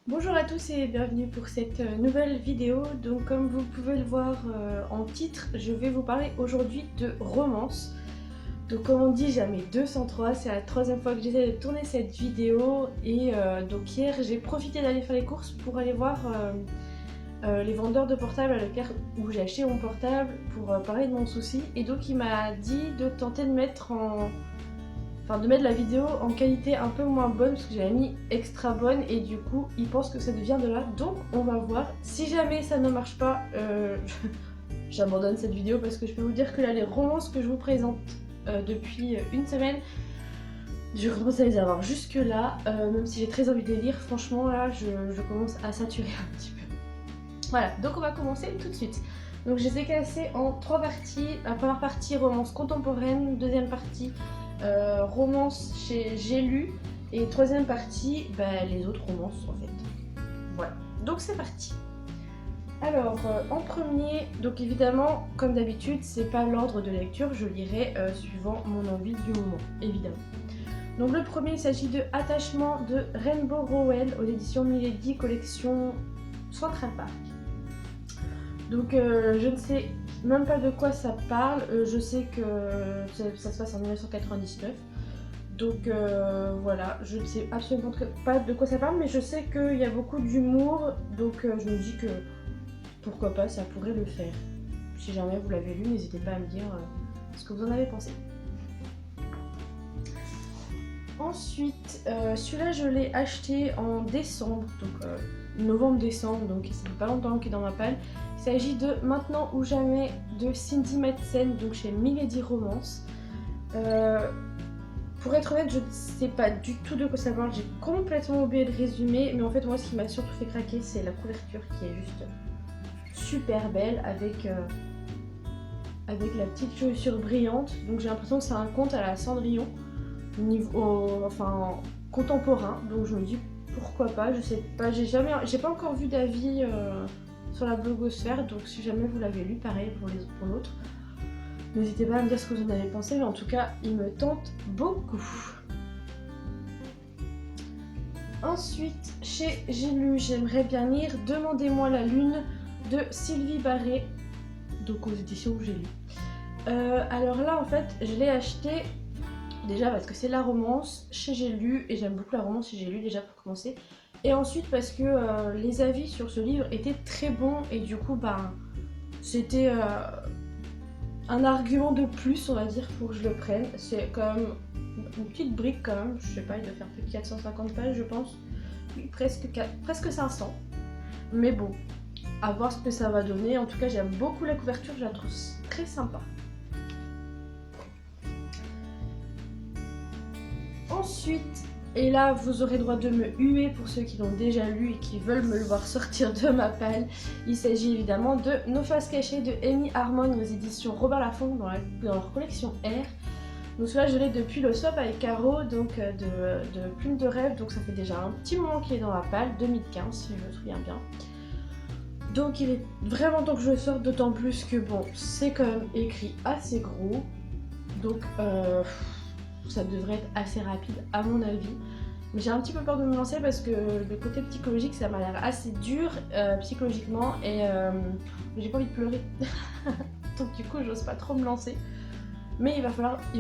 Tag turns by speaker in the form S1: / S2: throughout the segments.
S1: Bonjour à tous et bienvenue pour cette nouvelle vidéo. Donc comme vous pouvez le voir en titre, je vais vous parler aujourd'hui de romance. Donc comme on dit, jamais 203, c'est la troisième fois que j'essaie de tourner cette vidéo et donc hier j'ai profité d'aller faire les courses pour aller voir les vendeurs de portables à Leclerc où j'ai acheté mon portable pour parler de mon souci, et donc il m'a dit de tenter de mettre la vidéo en qualité un peu moins bonne parce que j'avais mis extra bonne et du coup il pense que ça devient de là, donc on va voir. Si jamais ça ne marche pas, j'abandonne cette vidéo parce que je peux vous dire que là les romances que je vous présente depuis une semaine, je commence à les avoir jusque là, même si j'ai très envie de les lire, franchement là je commence à saturer un petit peu. Voilà, donc on va commencer tout de suite. Donc je les ai classés en trois parties. La première partie romance contemporaine, deuxième partie romance chez J'ai lu, et troisième partie les autres romances en fait. Voilà, donc c'est parti. Alors en premier, donc évidemment comme d'habitude c'est pas l'ordre de lecture, je lirai suivant mon envie du moment, évidemment. Donc le premier, il s'agit de Attachement de Rainbow Rowell aux éditions Milady, collection Central Park. Donc je ne sais même pas de quoi ça parle, je sais que ça se passe en 1999. Donc voilà, je ne sais absolument pas de quoi ça parle, mais je sais qu'il y a beaucoup d'humour, donc je me dis que pourquoi pas, ça pourrait le faire. Si jamais vous l'avez lu, n'hésitez pas à me dire ce que vous en avez pensé. Ensuite, celui-là je l'ai acheté en décembre, donc novembre-décembre, donc ça fait pas longtemps qu'il est dans ma palle. Il s'agit de Maintenant ou jamais de Cindy Madsen, donc chez Milady Romance. Pour être honnête, je ne sais pas du tout de quoi ça parle, j'ai complètement oublié le résumé, mais en fait moi ce qui m'a surtout fait craquer c'est la couverture qui est juste super belle avec la petite chaussure brillante. Donc j'ai l'impression que c'est un conte à la Cendrillon, contemporain, donc je me dis pourquoi pas, je sais pas, j'ai pas encore vu d'avis sur la blogosphère, donc si jamais vous l'avez lu, pareil pour l'autre. N'hésitez pas à me dire ce que vous en avez pensé, mais en tout cas, il me tente beaucoup. Ensuite, chez J'ai lu, j'aimerais bien lire Demandez-moi la lune de Sylvie Barré, donc aux éditions J'ai lu. Alors là, en fait, je l'ai acheté déjà parce que c'est la romance chez J'ai lu, et j'aime beaucoup la romance chez J'ai lu déjà pour commencer. Et ensuite parce que les avis sur ce livre étaient très bons, et du coup, c'était un argument de plus, on va dire, pour que je le prenne. C'est quand même une petite brique quand même, je sais pas, il doit faire plus de 450 pages je pense. Oui, presque 500. Mais bon, à voir ce que ça va donner. En tout cas, j'aime beaucoup la couverture, je la trouve très sympa. Ensuite, et là vous aurez droit de me huer pour ceux qui l'ont déjà lu et qui veulent me le voir sortir de ma palle, il s'agit évidemment de Nos faces cachées de Amy Harmon aux éditions Robert Laffont dans leur collection R. Donc celui-là je l'ai depuis le swap avec Caro, donc de Plume de rêve, donc ça fait déjà un petit moment qu'il est dans la palle, 2015 si je me souviens bien. Donc il est vraiment temps que je le sorte, d'autant plus que bon, c'est quand même écrit assez gros, donc ça devrait être assez rapide à mon avis. Mais j'ai un petit peu peur de me lancer parce que le côté psychologique ça m'a l'air assez dur psychologiquement, et j'ai pas envie de pleurer. Donc du coup j'ose pas trop me lancer. Mais il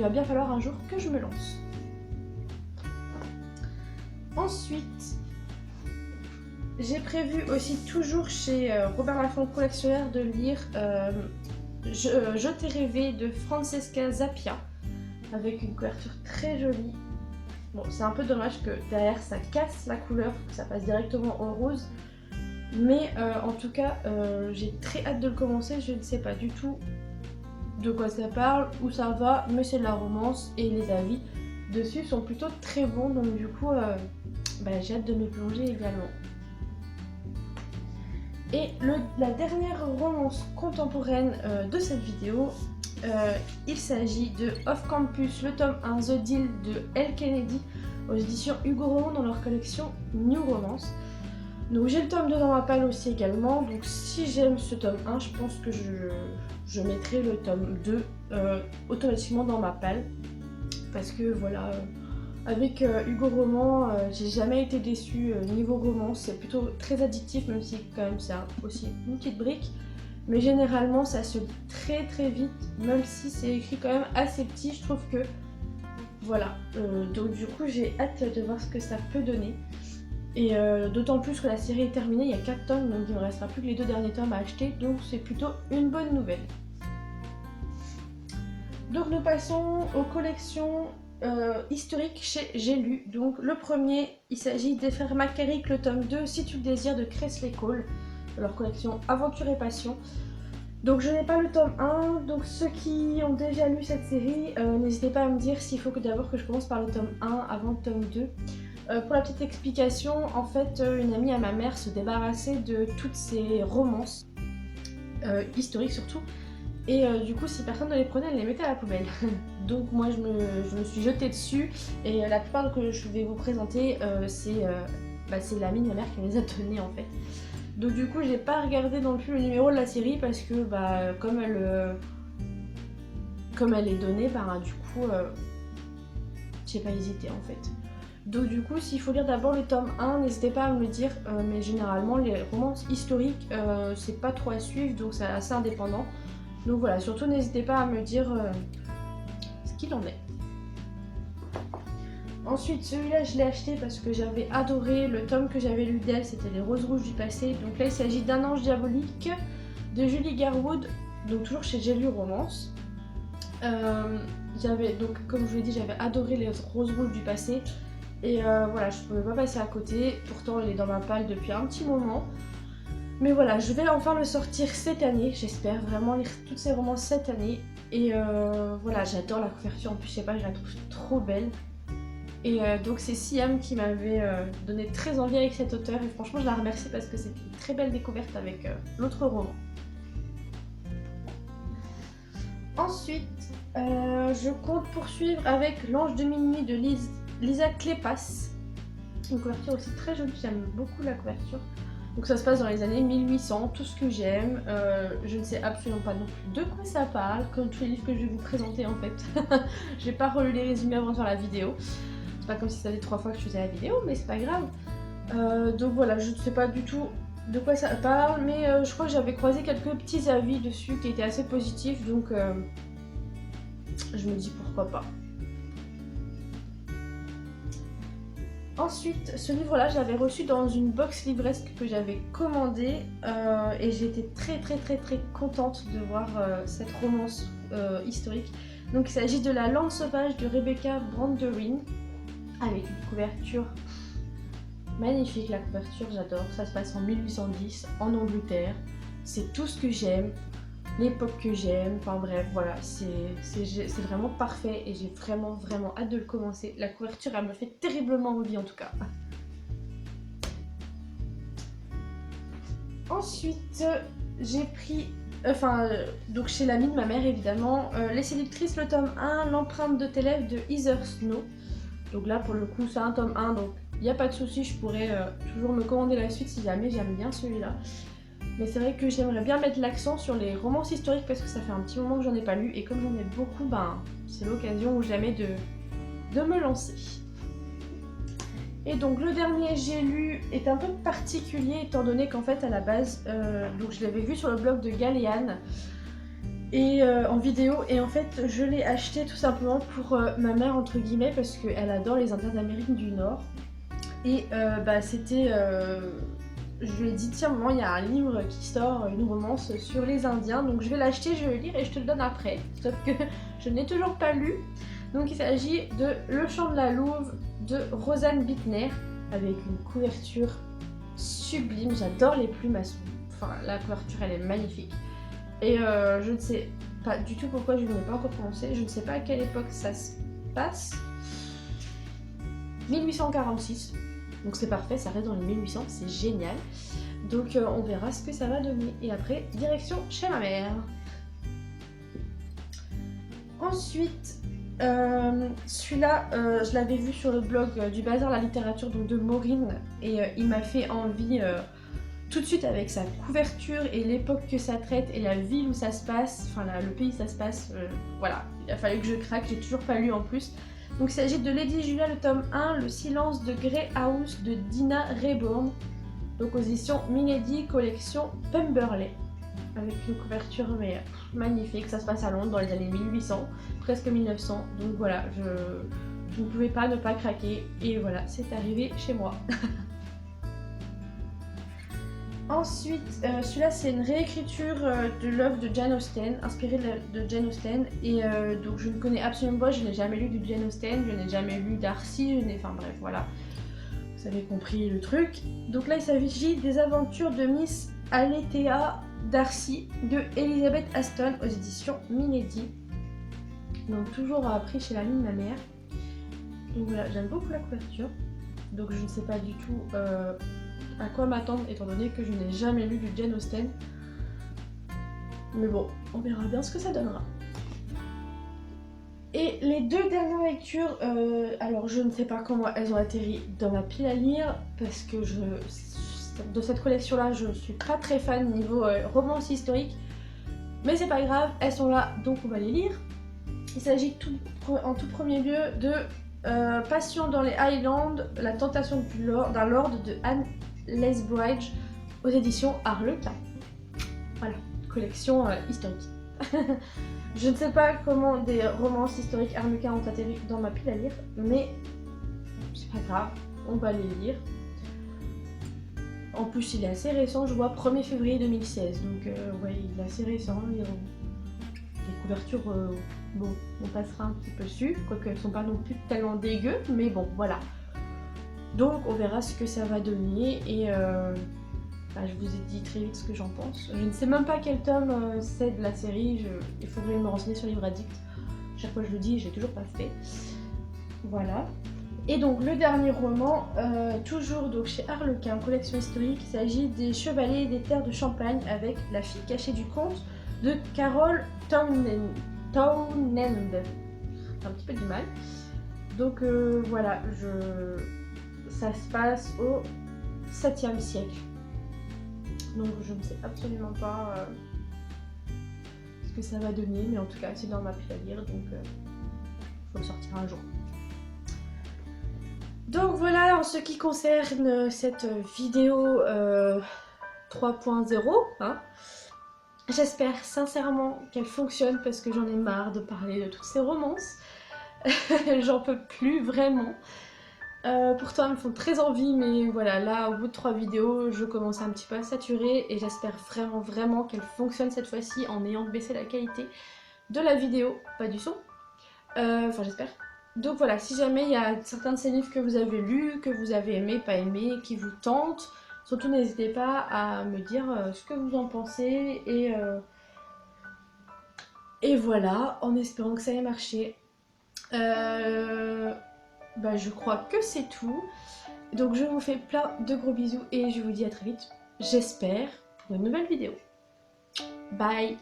S1: va bien falloir un jour que je me lance. Ensuite, j'ai prévu aussi toujours chez Robert Laffont collectionneur de lire Je t'ai rêvé de Francesca Zappia, avec une couverture très jolie. Bon, c'est un peu dommage que derrière ça casse la couleur, que ça passe directement au rose. Mais en tout cas, j'ai très hâte de le commencer. Je ne sais pas du tout de quoi ça parle, où ça va, mais c'est de la romance et les avis dessus sont plutôt très bons. Donc du coup, j'ai hâte de m'y plonger également. Et la dernière romance contemporaine de cette vidéo, il s'agit de Off Campus, le tome 1 The Deal de Elle Kennedy aux éditions Hugo Roman dans leur collection New Romance. Donc j'ai le tome 2 dans ma palle aussi également, donc si j'aime ce tome 1, je pense que je mettrai le tome 2 automatiquement dans ma palle. Parce que voilà, Avec Hugo Roman, j'ai jamais été déçue niveau romance, c'est plutôt très addictif même si quand même c'est aussi une petite brique. Mais généralement ça se lit très très vite, même si c'est écrit quand même assez petit, je trouve que voilà. Donc du coup j'ai hâte de voir ce que ça peut donner. Et d'autant plus que la série est terminée, il y a 4 tomes, donc il ne restera plus que les 2 derniers tomes à acheter, donc c'est plutôt une bonne nouvelle. Donc nous passons aux collections historiques chez J'ai lu. Donc le premier, il s'agit des Frères McCarrick, le tome 2, Si tu le désires, de Kresley Cole, de leur collection Aventure et Passion. Donc je n'ai pas le tome 1, donc ceux qui ont déjà lu cette série, n'hésitez pas à me dire s'il faut que d'abord que je commence par le tome 1 avant le tome 2. Pour la petite explication, en fait, une amie à ma mère se débarrassait de toutes ses romances, historiques surtout, et du coup, si personne ne les prenait, elle les mettait à la poubelle. Donc moi, je me suis jetée dessus, et la plupart que je vais vous présenter, c'est l'amie de ma mère qui me les a données en fait. Donc du coup, j'ai pas regardé non plus le numéro de la série parce que comme elle est donnée, du coup, j'ai pas hésité en fait. Donc du coup, s'il faut lire d'abord le tome 1, n'hésitez pas à me le dire, mais généralement les romances historiques, c'est pas trop à suivre, donc c'est assez indépendant. Donc voilà, surtout n'hésitez pas à me dire ce qu'il en est. Ensuite, celui-là, je l'ai acheté parce que j'avais adoré le tome que j'avais lu d'elle, c'était Les Roses Rouges du passé. Donc là, il s'agit d'Un ange diabolique de Julie Garwood, donc toujours chez J'ai lu Romance. Donc comme je vous l'ai dit, j'avais adoré Les Roses Rouges du passé. Et voilà, je ne pouvais pas passer à côté, pourtant il est dans ma palle depuis un petit moment. Mais voilà, je vais enfin le sortir cette année, j'espère vraiment lire toutes ces romans cette année. Et voilà, j'adore la couverture, en plus je sais pas, je la trouve trop belle. Et donc c'est Siam qui m'avait donné très envie avec cet auteur et franchement je la remercie parce que c'est une très belle découverte avec l'autre roman. Ensuite, je compte poursuivre avec L'Ange de minuit de Lisa Kleypas. Une couverture aussi très jolie, j'aime beaucoup la couverture. Donc ça se passe dans les années 1800, tout ce que j'aime. Je ne sais absolument pas non plus de quoi ça parle, comme tous les livres que je vais vous présenter en fait. Je vais pas relu les résumés avant de faire la vidéo. C'est pas comme si ça faisait 3 fois que je faisais la vidéo, mais c'est pas grave. Donc voilà, je ne sais pas du tout de quoi ça parle, mais je crois que j'avais croisé quelques petits avis dessus qui étaient assez positifs, donc je me dis pourquoi pas. Ensuite, ce livre-là, je l'avais reçu dans une box livresque que j'avais commandée et j'étais très contente de voir cette romance historique. Donc il s'agit de La Langue sauvage de Rebecca Branderin avec une couverture magnifique. La couverture, j'adore. Ça se passe en 1810 en Angleterre. C'est tout ce que j'aime. L'époque que j'aime, enfin bref, voilà, c'est vraiment parfait et j'ai vraiment hâte de le commencer. La couverture, elle me fait terriblement envie en tout cas. Ensuite, j'ai pris, donc chez l'amie de ma mère évidemment, Les Séductrices, le tome 1, L'empreinte de tes lèvres de Heather Snow. Donc là pour le coup c'est un tome 1, donc il n'y a pas de souci, je pourrais toujours me commander la suite si jamais j'aime bien celui-là. Mais c'est vrai que j'aimerais bien mettre l'accent sur les romances historiques parce que ça fait un petit moment que j'en ai pas lu et comme j'en ai beaucoup, c'est l'occasion ou jamais de me lancer. Et donc le dernier J'ai lu est un peu particulier étant donné qu'en fait à la base, donc je l'avais vu sur le blog de Galéane et en vidéo et en fait je l'ai acheté tout simplement pour ma mère entre guillemets parce qu'elle adore les Indiens d'Amérique du Nord et c'était... je lui ai dit tiens maman il y a un livre qui sort, une romance sur les Indiens, donc je vais l'acheter, je vais le lire et je te le donne après. Sauf que je n'ai toujours pas lu. Donc il s'agit de Le Chant de la Louve de Rosanne Bittner avec une couverture sublime. J'adore les plumes, la couverture elle est magnifique. Et je ne sais pas du tout pourquoi je ne l'ai pas encore prononcé. Je ne sais pas à quelle époque ça se passe. 1846. Donc c'est parfait, ça reste dans les 1800, c'est génial. Donc on verra ce que ça va donner. Et après, direction chez ma mère. Ensuite, celui-là, je l'avais vu sur le blog du Bazar la littérature donc de Maureen. Et il m'a fait envie tout de suite avec sa couverture et l'époque que ça traite et la ville où ça se passe, le pays où ça se passe. Voilà, il a fallu que je craque, j'ai toujours pas lu en plus. Donc il s'agit de Lady Julia, le tome 1, Le silence de Grey House de Dina Raybourn. Donc aux éditions Milady, collection Pemberley. Avec une couverture mais magnifique, ça se passe à Londres dans les années 1800, presque 1900. Donc voilà, je ne pouvais pas ne pas craquer et voilà, c'est arrivé chez moi. Ensuite, celui-là c'est une réécriture de l'œuvre de Jane Austen, inspirée de Jane Austen. Et donc je ne connais absolument pas, je n'ai jamais lu du Jane Austen, je n'ai jamais lu Darcy, enfin bref, voilà. Vous avez compris le truc. Donc là il s'agit des aventures de Miss Alethea Darcy de Elizabeth Aston aux éditions Milady. Donc toujours appris chez l'amie de ma mère. Donc voilà, j'aime beaucoup la couverture. Donc je ne sais pas du tout à quoi m'attendre étant donné que je n'ai jamais lu du Jane Austen. Mais bon, on verra bien ce que ça donnera. Et les deux dernières lectures, alors je ne sais pas comment elles ont atterri dans ma pile à lire parce que de cette collection là je suis pas très fan niveau romance historique. Mais c'est pas grave, elles sont là donc on va les lire. Il s'agit en tout premier lieu de Passion dans les Highlands, la tentation d'un lord de Anne Lethbridge aux éditions Harlequin. Voilà, collection historique. Je ne sais pas comment des romances historiques Harlequin ont atterri dans ma pile à lire, mais c'est pas grave, on va les lire. En plus, il est assez récent, je vois 1er février 2016, donc ouais, il est assez récent. Les couvertures, bon, on passera un petit peu dessus, quoique elles sont pas non plus tellement dégueu, mais bon, voilà. Donc on verra ce que ça va donner et je vous ai dit très vite ce que j'en pense. Je ne sais même pas quel tome c'est de la série, il faudrait me renseigner sur Livre Addict. Chaque fois que je le dis, j'ai toujours pas fait. Voilà. Et donc le dernier roman, toujours donc chez Harlequin, collection historique, il s'agit des Chevaliers des Terres de Champagne avec La fille cachée du conte de Carol Townend. Un petit peu du mal. Donc voilà, ça se passe au 7e siècle. Donc je ne sais absolument pas ce que ça va donner, mais en tout cas c'est dans ma pile à lire, donc faut le sortir un jour. Donc voilà en ce qui concerne cette vidéo 3.0, hein. J'espère sincèrement qu'elle fonctionne parce que j'en ai marre de parler de toutes ces romances. J'en peux plus vraiment. Pourtant elles me font très envie, mais voilà, là au bout de 3 vidéos je commence un petit peu à saturer et j'espère vraiment qu'elle fonctionne cette fois-ci en ayant baissé la qualité de la vidéo, pas du son. Enfin j'espère. Donc voilà, si jamais il y a certains de ces livres que vous avez lus, que vous avez aimé, pas aimé, qui vous tentent, surtout n'hésitez pas à me dire ce que vous en pensez et voilà, en espérant que ça ait marché. Je crois que c'est tout. Donc je vous fais plein de gros bisous et je vous dis à très vite, j'espère, pour une nouvelle vidéo. Bye!